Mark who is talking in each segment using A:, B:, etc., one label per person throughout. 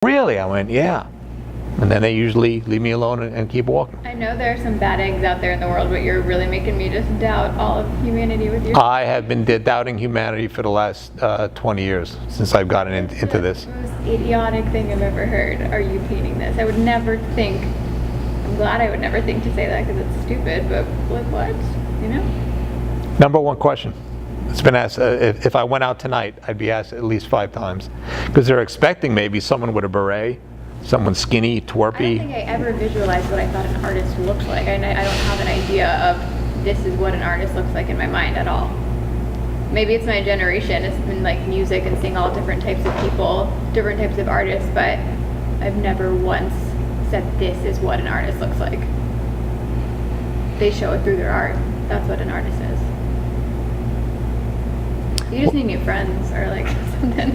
A: Really? I went, yeah. And then they usually leave me alone and keep walking.
B: I know there are some bad eggs out there in the world, but you're really making me just doubt all of humanity with your...
A: I have been doubting humanity for the last 20 years since I've gotten into this.
B: The most idiotic thing I've ever heard. Are you painting this? I would never think... I'm glad I would never think to say that because it's stupid, but like what? You know?
A: Number one question. It's been asked, if I went out tonight, I'd be asked at least 5 times. Because they're expecting maybe someone with a beret, someone skinny, twerpy.
B: I don't think I ever visualized what I thought an artist looked like. I don't have an idea of this is what an artist looks like in my mind at all. Maybe it's my generation. It's been like music and seeing all different types of people, different types of artists, but I've never once said this is what an artist looks like. They show it through their art. That's what an artist is. You just need new friends or like something.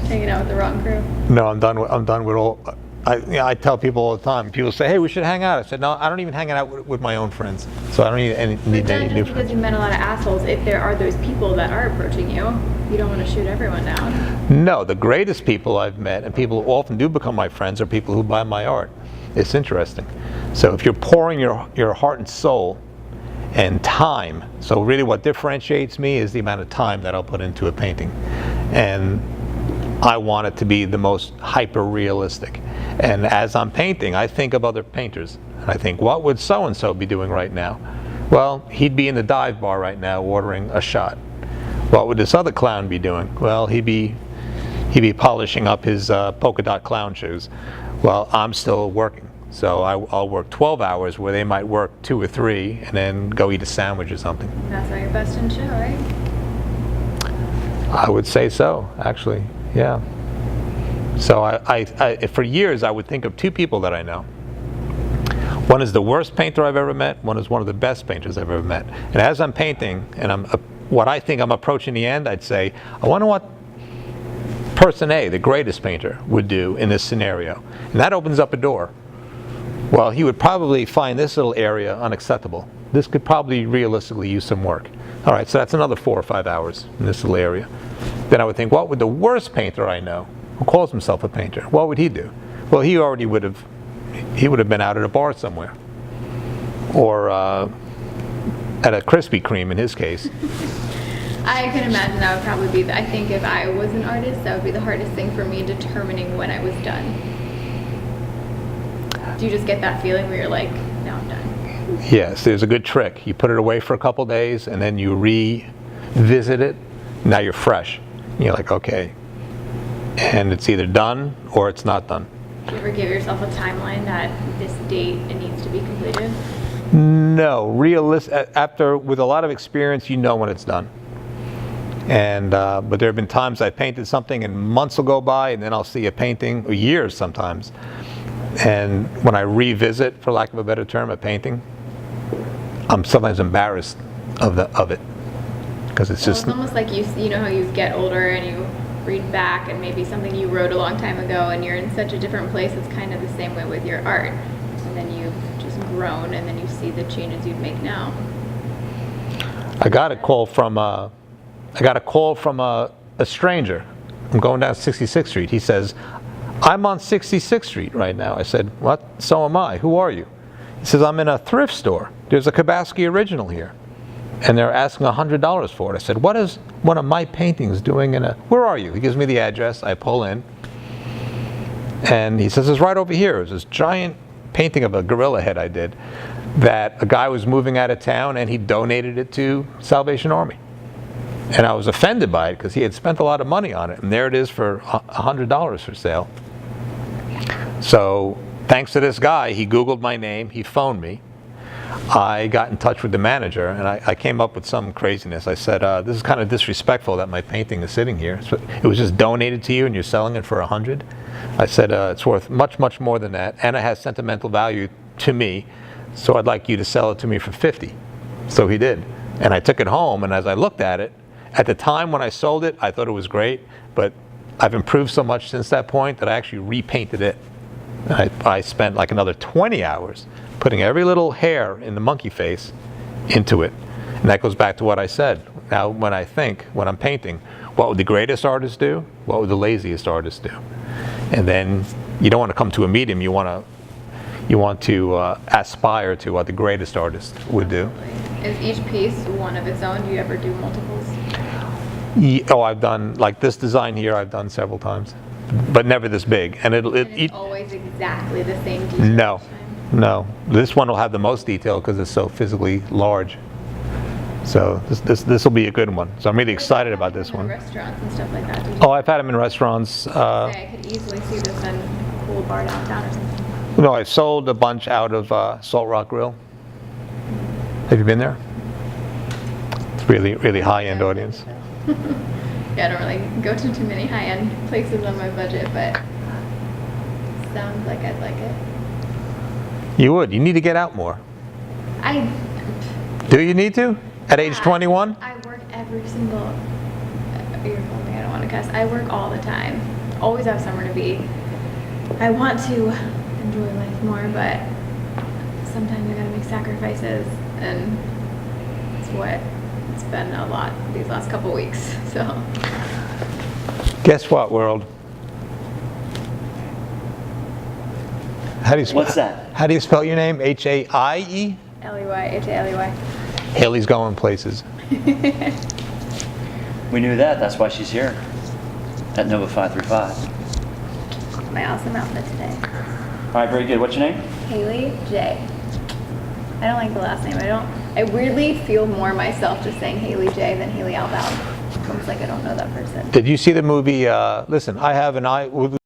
B: Just hanging out with the wrong crew.
A: No, I'm done with all. I tell people all the time. People say, "Hey, we should hang out." I said, "No, I don't even hang out with my own friends, so I don't need any new friends."
B: Because you met a lot of assholes. If there are those people that are approaching you, you don't want to shoot everyone down.
A: No, the greatest people I've met, and people who often do become my friends, are people who buy my art. It's interesting. So if you're pouring your heart and soul and time, so really what differentiates me is the amount of time that I'll put into a painting, and I want it to be the most hyper realistic. And as I'm painting, I think of other painters, and I think, what would so and so be doing right now? Well, he'd be in the dive bar right now ordering a shot. What would this other clown be doing? Well, he'd be polishing up his polka dot clown shoes. Well, I'm still working. So I'll work 12 hours where they might work 2 or 3 and then go eat a sandwich or something.
B: That's why you're best in show, right?
A: I would say so, actually, yeah. So I for years I would think of 2 people that I know. One is the worst painter I've ever met, one is one of the best painters I've ever met. And as I'm painting and what I think I'm approaching the end, I'd say, I wonder what person A, the greatest painter, would do in this scenario. And that opens up a door. Well, he would probably find this little area unacceptable. This could probably realistically use some work. All right, so that's another 4 or 5 hours in this little area. Then I would think, what would the worst painter I know, who calls himself a painter, what would he do? Well, he would have been out at a bar somewhere, or at a Krispy Kreme in his case.
B: I can imagine that would probably be, I think if I was an artist, that would be the hardest thing for me, determining when I was done. Do you just get that feeling where you're like, now I'm done?
A: Yes, there's a good trick. You put it away for a couple days and then you revisit it. Now you're fresh. You're like, okay. And it's either done or it's not done.
B: Do you ever give yourself a timeline that this date it needs to be completed?
A: No, after with a lot of experience, you know when it's done. And but there have been times I painted something and months will go by, and then I'll see a painting, or years sometimes. And when I revisit, for lack of a better term, a painting, I'm sometimes embarrassed of it, because it's just.
B: It's almost like you know how you get older and you read back and maybe something you wrote a long time ago, and you're in such a different place. It's kind of the same way with your art, and then you've just grown, and then you see the changes you'd make now.
A: I got a call from a stranger. I'm going down 66th Street. He says, I'm on 66th Street right now. I said, what? So am I. Who are you? He says, I'm in a thrift store. There's a Kobasky original here, and they're asking $100 for it. I said, what is one of my paintings doing in a... Where are you? He gives me the address. I pull in, and he says, it's right over here. It was this giant painting of a gorilla head I did that a guy was moving out of town, and he donated it to Salvation Army. And I was offended by it because he had spent a lot of money on it, and there it is for $100 for sale. So thanks to this guy, he Googled my name, he phoned me. I got in touch with the manager, and I came up with some craziness. I said, this is kind of disrespectful that my painting is sitting here. So it was just donated to you and you're selling it for $100. I said, it's worth much, much more than that, and it has sentimental value to me, so I'd like you to sell it to me for $50. So he did. And I took it home, and as I looked at it, at the time when I sold it, I thought it was great, but I've improved so much since that point that I actually repainted it. I spent like another 20 hours putting every little hair in the monkey face into it. And that goes back to what I said. Now, when I'm painting, what would the greatest artist do? What would the laziest artist do? And then you don't want to come to a medium. You want to aspire to what the greatest artist would do.
B: Is each piece one of its own? Do you ever do multiples?
A: Oh, I've done, like this design here, I've done several times, but never this big. And
B: It's always exactly the same detail
A: no,
B: each time?
A: no. This one will have the most detail because it's so physically large. So this will be a good one. So I'm really excited about this one.
B: Restaurants and stuff like that. Did you
A: Oh, I've had them in restaurants.
B: I could easily see this in a cool bar downtown or something.
A: No, I sold a bunch out of Salt Rock Grill. Have you been there? It's really, really high-end audience.
B: Yeah, I don't really go to too many high-end places on my budget, but sounds like I'd like it.
A: You would. You need to get out more. Do you need to? At age 21?
B: I work every single. You're holding. I don't want to cuss. I work all the time. Always have somewhere to be. I want to enjoy life more, but sometimes I gotta make sacrifices, and it's been a lot these last couple weeks. So.
A: Guess what, world? How do you spell?
C: What's that?
A: How do you spell your name? H-A-I-E?
B: L-E-Y, H-A-L-E-Y.
A: Haley's going places.
C: We knew that. That's why she's here at Nova 535.
B: My awesome outfit today.
C: All right, very good. What's your name?
B: Haley J. I don't like the last name. I weirdly feel more myself just saying Haley J than Haley Alval. Almost like I don't know that person.
A: Did you see the movie, listen, I have an eye...